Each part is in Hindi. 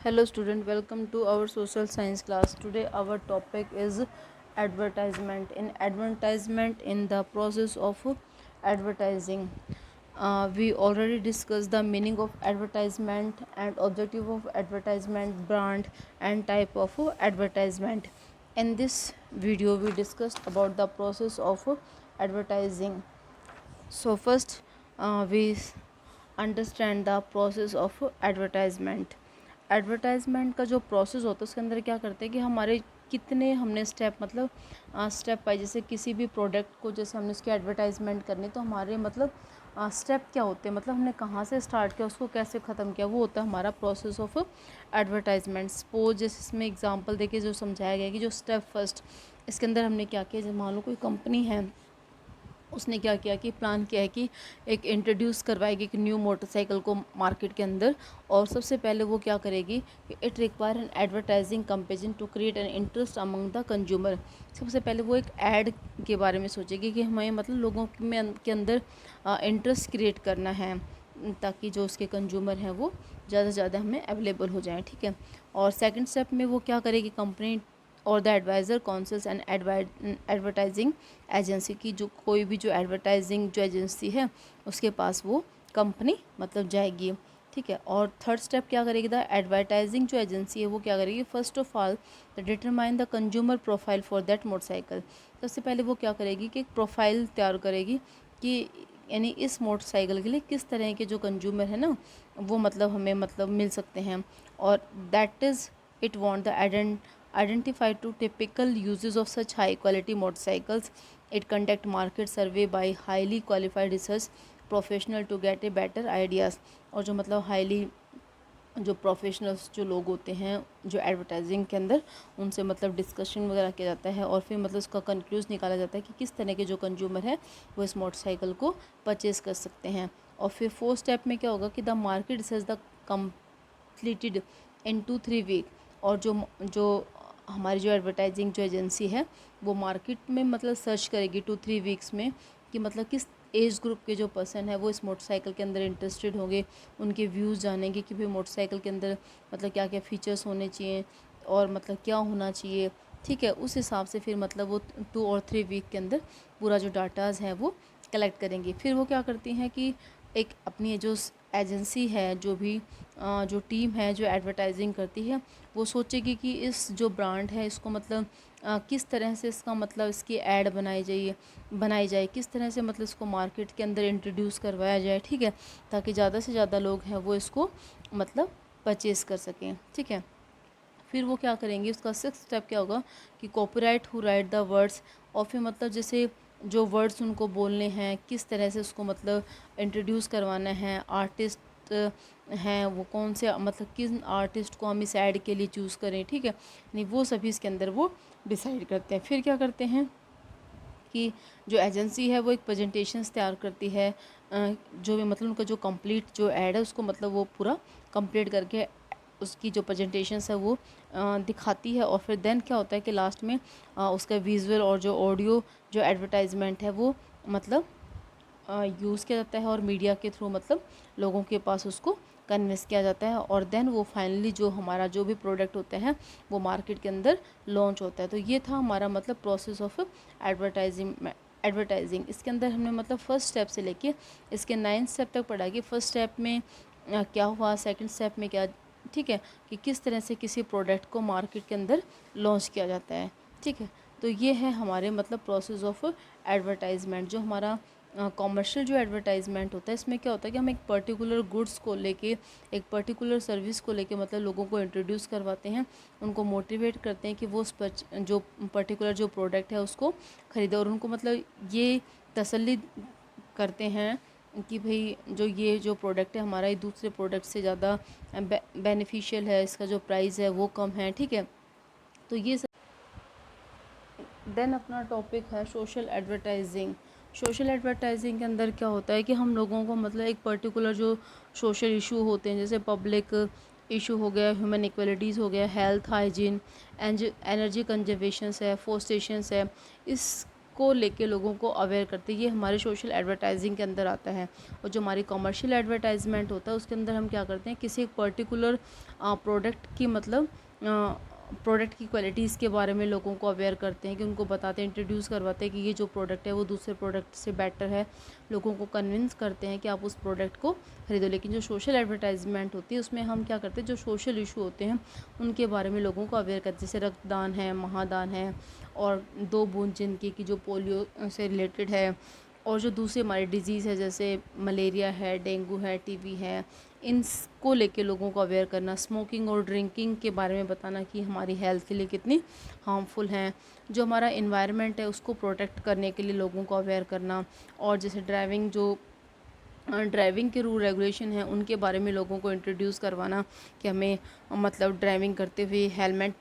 Hello student, welcome to our social science class. Today our topic is advertisement. In advertisement, in the process of advertising, we already discussed the meaning of advertisement and objective of advertisement, brand and type of advertisement. In this video we discussed about the process of advertising. So first we understand the process of advertisement. Advertisement का जो प्रोसेस होता है उसके अंदर क्या करते हैं कि हमारे कितने हमने स्टेप मतलब स्टेप बाय, जैसे किसी भी प्रोडक्ट को जैसे हमने उसकी एडवर्टाइजमेंट करनी तो हमारे मतलब स्टेप क्या होते हैं, मतलब हमने कहाँ से स्टार्ट किया उसको कैसे ख़त्म किया, वो होता है हमारा प्रोसेस ऑफ एडवर्टाइजमेंट. सपोज जैसे इसमें एग्जांपल देके जो समझाया गया कि जो स्टेप फर्स्ट इसके अंदर हमने क्या किया, जैसे मान लो कोई कंपनी है, उसने क्या किया कि प्लान किया है कि एक इंट्रोड्यूस करवाएगी एक न्यू मोटरसाइकिल को मार्केट के अंदर. और सबसे पहले वो क्या करेगी कि it require an advertising campaign to create an interest among the consumer. सबसे पहले वो एक ऐड के बारे में सोचेगी कि हमें मतलब लोगों में के अंदर इंटरेस्ट क्रिएट करना है ताकि जो उसके कंज्यूमर हैं वो ज़्यादा से ज़्यादा हमें अवेलेबल हो जाएं. ठीक है. और सेकंड स्टेप में वो क्या करेगी, कंपनी और the advisor councils and advertising agency की जो कोई भी जो एडवर्टाइजिंग जो एजेंसी है उसके पास वो कंपनी मतलब जाएगी. ठीक है. और थर्ड स्टेप क्या करेगी, द एडवर्टाइजिंग जो एजेंसी है वो क्या करेगी, first of all the determine the consumer profile for that motorcycle. सबसे पहले वो क्या करेगी कि एक प्रोफाइल तैयार करेगी कि यानी इस मोटरसाइकिल के लिए किस तरह के जो कंज्यूमर है ना वो मतलब हमें मतलब मिल सकते हैं. और that is it want the identify to typical uses of such high quality motorcycles. It conduct market survey by highly qualified research professional to get a better ideas. और जो मतलब हाईली जो प्रोफेशनल्स जो लोग होते हैं जो एडवर्टाइजिंग के अंदर उनसे मतलब डिस्कशन वगैरह किया जाता है और फिर मतलब उसका कंक्लूज निकाला जाता है कि किस तरह के जो कंज्यूमर है वो इस मोटरसाइकिल को परचेज कर सकते हैं. और फिर फोर्थ स्टेप में क्या होगा कि the market research the completed in 2-3 week. और जो हमारी जो एडवर्टाइजिंग जो एजेंसी है वो मार्केट में मतलब सर्च करेगी 2-3 वीक्स में कि मतलब किस एज ग्रुप के जो पर्सन है वो इस मोटरसाइकिल के अंदर इंटरेस्टेड होंगे, उनके व्यूज़ जानेंगे कि भाई मोटरसाइकिल के अंदर मतलब क्या क्या फ़ीचर्स होने चाहिए और मतलब क्या होना चाहिए. ठीक है. उस हिसाब से फिर मतलब वो 2 और 3 वीक के अंदर पूरा जो डाटाज़ है वो कलेक्ट करेंगे. फिर वो क्या करती हैं कि एक अपनी जो एजेंसी है जो भी जो टीम है जो एडवर्टाइजिंग करती है वो सोचेगी कि इस जो ब्रांड है इसको मतलब किस तरह से इसका मतलब इसकी ऐड बनाई जाए, किस तरह से मतलब इसको मार्केट के अंदर इंट्रोड्यूस करवाया जाए. ठीक है. ताकि ज़्यादा से ज़्यादा लोग हैं वो इसको मतलब परचेज़ कर सकें. ठीक है. फिर वो क्या करेंगे, उसका सिक्स्थ स्टेप क्या होगा कि copyright who right the words. और फिर मतलब जैसे जो वर्ड्स उनको बोलने हैं किस तरह से उसको मतलब इंट्रोड्यूस करवाना है, आर्टिस्ट हैं वो कौन से मतलब किस आर्टिस्ट को हम इस ऐड के लिए चूज़ करें. ठीक है. नहीं वो सभी इसके अंदर वो डिसाइड करते हैं. फिर क्या करते हैं कि जो एजेंसी है वो एक प्रेजेंटेशंस तैयार करती है जो भी मतलब उनका जो कंप्लीट जो ऐड है उसको मतलब वो पूरा कंप्लीट करके उसकी जो प्रेजेंटेशंस है वो दिखाती है. और फिर देन क्या होता है कि लास्ट में उसका विजुअल और जो ऑडियो जो एडवर्टाइजमेंट है वो मतलब यूज़ किया जाता है और मीडिया के थ्रू मतलब लोगों के पास उसको कन्विंस किया जाता है. और देन वो फाइनली जो हमारा जो भी प्रोडक्ट होते हैं वो मार्केट के अंदर लॉन्च होता है. तो ये था हमारा मतलब प्रोसेस ऑफ एडवर्टाइजिंग. इसके अंदर हमने मतलब फर्स्ट स्टेप से लेके इसके 9th स्टेप तक पढ़ा कि फर्स्ट स्टेप में क्या हुआ, सेकंड स्टेप में क्या. ठीक है. कि किस तरह से किसी प्रोडक्ट को मार्केट के अंदर लॉन्च किया जाता है. ठीक है. तो ये है हमारे मतलब प्रोसेस ऑफ एडवर्टाइजमेंट. जो हमारा कॉमर्शियल जो एडवर्टाइजमेंट होता है इसमें क्या होता है कि हम एक पर्टिकुलर गुड्स को लेके एक पर्टिकुलर सर्विस को लेके मतलब लोगों को इंट्रोड्यूस करवाते हैं, उनको मोटिवेट करते हैं कि वो जो पर्टिकुलर जो प्रोडक्ट है उसको ख़रीदें. और उनको मतलब ये तसल्ली करते हैं कि भाई जो प्रोडक्ट है हमारा ये दूसरे प्रोडक्ट से ज़्यादा बेनिफिशियल है, इसका जो प्राइस है वो कम है. ठीक है. तो ये देन अपना टॉपिक है सोशल एडवर्टाइजिंग. सोशल एडवर्टाइजिंग के अंदर क्या होता है कि हम लोगों को मतलब एक पर्टिकुलर जो सोशल इशू होते हैं जैसे पब्लिक इशू हो गया, ह्यूमन इक्वलिटीज़ हो गया, हेल्थ हाइजीन, एनर्जी कंजर्वेशंस है, फोरेस्टेशंस है, इस को लेके लोगों को अवेयर करते हैं। ये हमारे सोशल एडवर्टाइजिंग के अंदर आता है। और जो हमारी कमर्शियल एडवर्टाइजमेंट होता है उसके अंदर हम क्या करते हैं, किसी एक पर्टिकुलर प्रोडक्ट की मतलब प्रोडक्ट की क्वालिटीज़ के बारे में लोगों को अवेयर करते हैं, कि उनको बताते हैं, इंट्रोड्यूस करवाते हैं कि ये जो प्रोडक्ट है वो दूसरे प्रोडक्ट से बेटर है। लोगों को कन्विंस करते हैं कि आप उस प्रोडक्ट को खरीदो। लेकिन जो सोशल एडवर्टाइजमेंट होती है उसमें हम क्या करते हैं, जो सोशल इशू होते हैं उनके बारे में लोगों को अवेयर करते हैं। जैसे रक्तदान है, महादान है, और 2 बूंद जिनकी की जो पोलियो से रिलेटेड है, और जो दूसरी हमारी डिजीज़ है जैसे मलेरिया है, डेंगू है, टीबी है, इनको लेके लोगों को अवेयर करना। स्मोकिंग और ड्रिंकिंग के बारे में बताना कि हमारी हेल्थ के लिए कितनी हार्मफुल हैं। जो हमारा इन्वायरमेंट है उसको प्रोटेक्ट करने के लिए लोगों को अवेयर करना। और जैसे ड्राइविंग के रूल रेगुलेशन हैं उनके बारे में लोगों को इंट्रोड्यूस करवाना, कि हमें मतलब ड्राइविंग करते हुए हेलमेट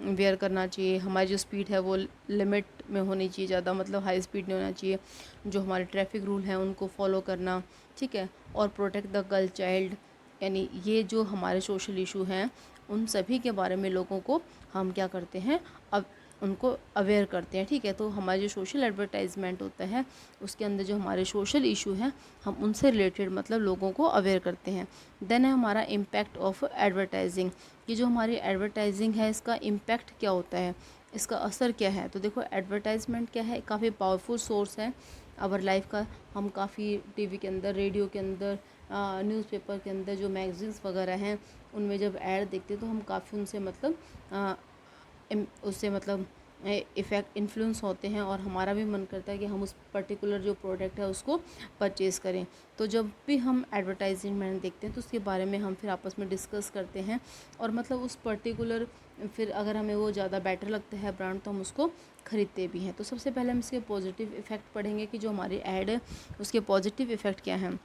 वेयर करना चाहिए, हमारी जो स्पीड है वो लिमिट में होनी चाहिए, ज़्यादा मतलब हाई स्पीड नहीं होना चाहिए, जो हमारे ट्रैफिक रूल हैं उनको फॉलो करना, ठीक है। और प्रोटेक्ट द गर्ल चाइल्ड, यानी ये जो हमारे सोशल इशू हैं उन सभी के बारे में लोगों को हम क्या करते हैं, अब उनको अवेयर करते हैं, ठीक है। तो हमारी जो सोशल एडवर्टाइजमेंट होता है उसके अंदर जो हमारे सोशल इशू हैं हम उनसे रिलेटेड मतलब लोगों को अवेयर करते हैं। देन है हमारा इम्पैक्ट ऑफ एडवर्टाइजिंग। ये जो हमारी एडवर्टाइजिंग है इसका इम्पैक्ट क्या होता है, इसका असर क्या है। तो देखो एडवर्टाइजमेंट क्या है, काफ़ी पावरफुल सोर्स है आवर लाइफ का। हम काफ़ी टीवी के अंदर, रेडियो के अंदर, न्यूज़पेपर के अंदर, जो मैगजीन्स वगैरह हैं उनमें जब ऐड देखते हैं तो हम काफ़ी उनसे मतलब उससे मतलब इफ़ेक्ट इन्फ्लुएंस होते हैं, और हमारा भी मन करता है कि हम उस पर्टिकुलर जो प्रोडक्ट है उसको परचेज़ करें। तो जब भी हम एडवर्टाइजमेंट देखते हैं तो उसके बारे में हम फिर आपस में डिस्कस करते हैं, और मतलब उस पर्टिकुलर फिर अगर हमें वो ज़्यादा बेटर लगता है ब्रांड तो हम उसको ख़रीदते भी हैं। तो सबसे पहले हम इसके पॉजिटिव इफ़ेक्ट पढ़ेंगे कि जो हमारी ऐड है उसके पॉजिटिव इफ़ेक्ट क्या हैं।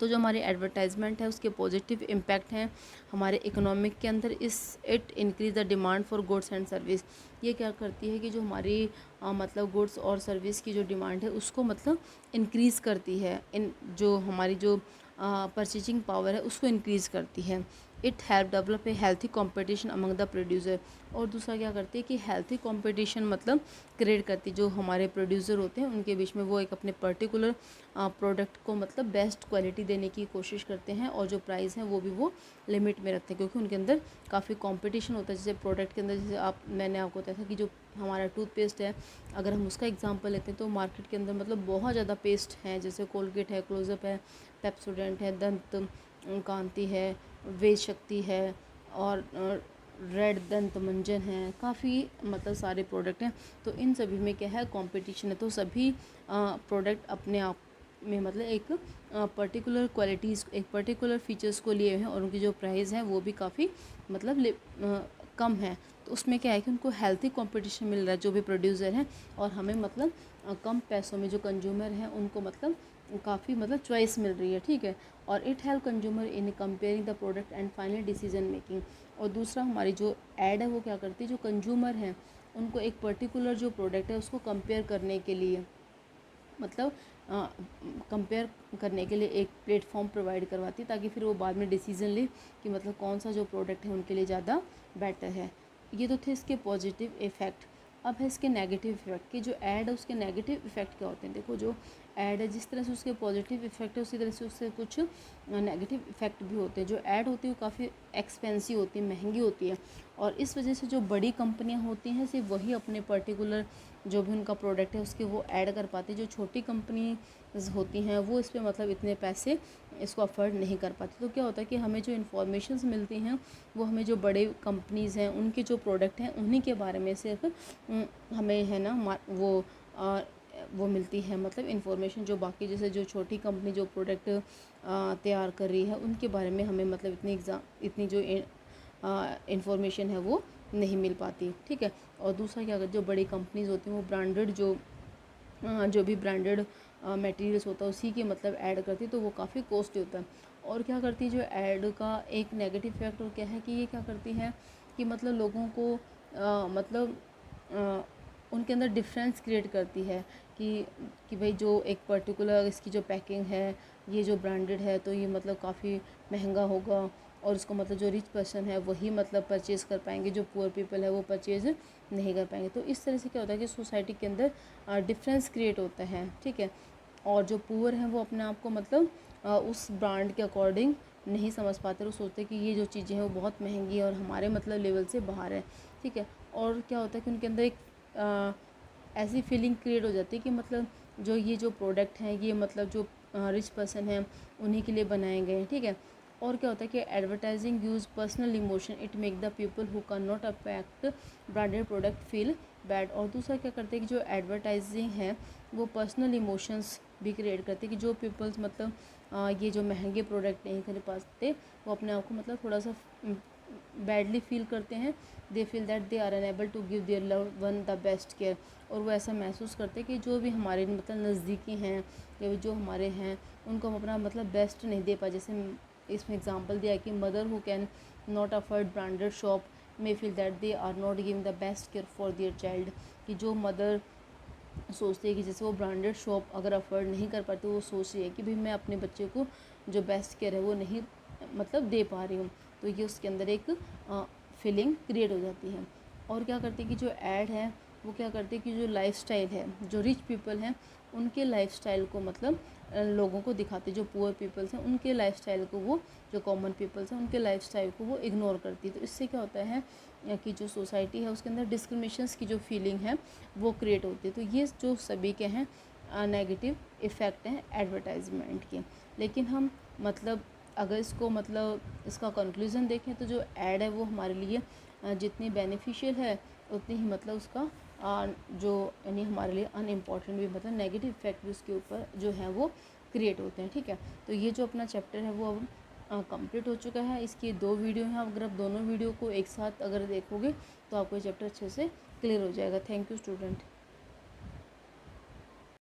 तो जो हमारी एडवर्टाइजमेंट है उसके पॉजिटिव इम्पैक्ट हैं हमारे इकोनॉमिक के अंदर। It increase the demand for goods and service. ये क्या करती है कि जो हमारी मतलब गुड्स और सर्विस की जो डिमांड है उसको मतलब इंक्रीज़ करती है। इन जो हमारी जो परचेजिंग पावर है उसको इंक्रीज़ करती है। It help develop a healthy competition among the producer. और दूसरा क्या करती है कि हेल्थी कॉम्पिटिशन मतलब क्रिएट करती है। जो हमारे प्रोड्यूसर होते हैं उनके बीच में वो एक अपने पर्टिकुलर प्रोडक्ट को मतलब बेस्ट क्वालिटी देने की कोशिश करते हैं, और जो प्राइस है वो भी वो लिमिट में रखते हैं, क्योंकि उनके अंदर काफ़ी कंपटीशन होता है। जैसे प्रोडक्ट के अंदर, जैसे मैंने आपको बताया था कि जो हमारा टूथपेस्ट है, अगर हम उसका एग्जांपल लेते हैं तो मार्केट के अंदर मतलब बहुत ज़्यादा पेस्ट हैं, जैसे कोलगेट है, क्लोजअप है, पेप्सोडेंट है, दंत कांति है, वेद शक्ति है, और रेड दंत मंजन है, काफ़ी मतलब सारे प्रोडक्ट हैं। तो इन सभी में क्या है, कंपटीशन है। तो सभी प्रोडक्ट अपने आप में मतलब एक पर्टिकुलर क्वालिटीज़, एक पर्टिकुलर फीचर्स को लिए हैं, और उनकी जो प्राइस है वो भी काफ़ी मतलब कम है। तो उसमें क्या है कि उनको हेल्थी कंपटीशन मिल रहा है जो भी प्रोड्यूसर हैं, और हमें मतलब कम पैसों में जो कंज्यूमर हैं उनको मतलब काफ़ी मतलब चॉइस मिल रही है, ठीक है। और it help consumer in comparing the product and final decision making. और दूसरा हमारी जो ऐड है वो क्या करती है, जो कंज्यूमर हैं उनको एक पर्टिकुलर जो प्रोडक्ट है उसको कंपेयर करने के लिए मतलब कंपेयर करने के लिए एक प्लेटफॉर्म प्रोवाइड करवाती है, ताकि फिर वो बाद में डिसीज़न ले कि मतलब कौन सा जो प्रोडक्ट है उनके लिए ज़्यादा बेटर है। ये तो थे इसके पॉजिटिव इफ़ेक्ट। अब है इसके नेगेटिव इफ़ेक्ट, कि जो ऐड है उसके नेगेटिव इफ़ेक्ट क्या होते हैं। देखो जो ऐड है जिस तरह से उसके पॉजिटिव इफ़ेक्ट है उसी तरह से उससे कुछ नेगेटिव इफ़ेक्ट भी होते हैं। जो ऐड होती है वो काफ़ी एक्सपेंसिव होती है, महंगी होती है, और इस वजह से जो बड़ी कंपनियां होती हैं सिर्फ वही अपने पर्टिकुलर जो भी उनका प्रोडक्ट है उसके वो ऐड कर पाती है। जो छोटी कंपनी होती हैं वो इस पर मतलब इतने पैसे इसको अफोर्ड नहीं कर पाती। तो क्या होता है कि हमें जो इन्फॉर्मेशंस मिलती हैं वो हमें जो बड़े कंपनीज़ हैं उनके जो प्रोडक्ट हैं उन्हीं के बारे में सिर्फ हमें है ना वो मिलती है मतलब इन्फॉर्मेशन। जो बाकी जैसे जो छोटी कंपनी जो प्रोडक्ट तैयार कर रही है उनके बारे में हमें मतलब इतनी जो इन्फॉर्मेशन है वो नहीं मिल पाती, ठीक है। और दूसरा क्या, जो बड़ी कंपनीज़ होती हैं वो ब्रांडेड जो भी ब्रांडेड मटेरियल्स होता है उसी की मतलब ऐड करती है, तो वो काफ़ी कॉस्टली होता है। और क्या करती है जो ऐड का एक नेगेटिव फैक्टर क्या है कि ये क्या करती है कि मतलब लोगों को मतलब उनके अंदर डिफरेंस क्रिएट करती है कि भाई जो एक पर्टिकुलर इसकी जो पैकिंग है ये जो ब्रांडेड है तो ये मतलब काफ़ी महंगा होगा, और उसको मतलब जो रिच पर्सन है वही मतलब परचेज़ कर पाएंगे, जो पुअर पीपल है वो परचेज़ नहीं कर पाएंगे। तो इस तरह से क्या होता है कि सोसाइटी के अंदर डिफरेंस क्रिएट होता है, ठीक है। और जो पुअर हैं वो अपने आप को मतलब उस ब्रांड के अकॉर्डिंग नहीं समझ पाते, वो सोचते हैं कि ये जो चीज़ें हैं वो बहुत महंगी है और हमारे मतलब लेवल से बाहर है, ठीक है। और क्या होता है कि उनके अंदर एक ऐसी फीलिंग क्रिएट हो जाती है कि मतलब जो ये जो प्रोडक्ट हैं ये मतलब जो रिच पर्सन हैं उन्हीं के लिए बनाए गए हैं, ठीक है। और क्या होता है कि advertising use personal emotion, it make the people who can not affect branded product feel bad. और दूसरा क्या करते हैं कि जो एडवर्टाइजिंग है वो पर्सनल इमोशंस भी क्रिएट करते हैं कि जो पीपल्स मतलब ये जो महंगे प्रोडक्ट नहीं खरीद पाते वो अपने आप को मतलब थोड़ा सा बैडली फील करते हैं। They feel that they are unable to give their love one the best care. और वो ऐसा महसूस करते हैं कि जो भी हमारे मतलब नज़दीकी हैं या जो हमारे हैं उनको हम अपना मतलब बेस्ट नहीं दे पाए। जैसे इसमें एग्जांपल दिया है कि mother who can not afford branded shop may feel that they are not giving the best care for their child. कि जो मदर सोचते हैं कि जैसे वो ब्रांडेड शॉप अगर अफोर्ड नहीं कर पाती, वो सोच रही है कि भाई मैं अपने बच्चे को जो बेस्ट केयर है वो नहीं मतलब दे पा रही हूँ। तो ये उसके अंदर एक फीलिंग क्रिएट हो जाती है। और क्या करती है कि जो ऐड है वो क्या करती है कि जो लाइफस्टाइल है, जो रिच पीपल हैं उनके लाइफस्टाइल को मतलब लोगों को दिखाते, जो पुअर पीपल्स हैं उनके लाइफस्टाइल को वो, जो कॉमन पीपल्स हैं उनके लाइफस्टाइल को वो इग्नोर करती है। तो इससे क्या होता है कि जो सोसाइटी है उसके अंदर डिस्क्रिमिनेशंस की जो फीलिंग है वो क्रिएट होती है। तो ये जो सभी के हैं नेगेटिव इफ़ेक्ट हैं एडवर्टाइजमेंट के। लेकिन हम मतलब अगर इसको मतलब इसका कंक्लूज़न देखें तो जो ऐड है वो हमारे लिए जितनी बेनिफिशियल है उतनी ही मतलब उसका जो यानी हमारे लिए अनइम्पॉर्टेंट भी मतलब नेगेटिव इफेक्ट भी उसके ऊपर जो है वो क्रिएट होते हैं, ठीक है। तो ये जो अपना चैप्टर है वो अब कंप्लीट हो चुका है। इसकी 2 वीडियो हैं, अगर आप दोनों वीडियो को एक साथ अगर देखोगे तो आपको ये चैप्टर अच्छे से क्लियर हो जाएगा। Thank you student.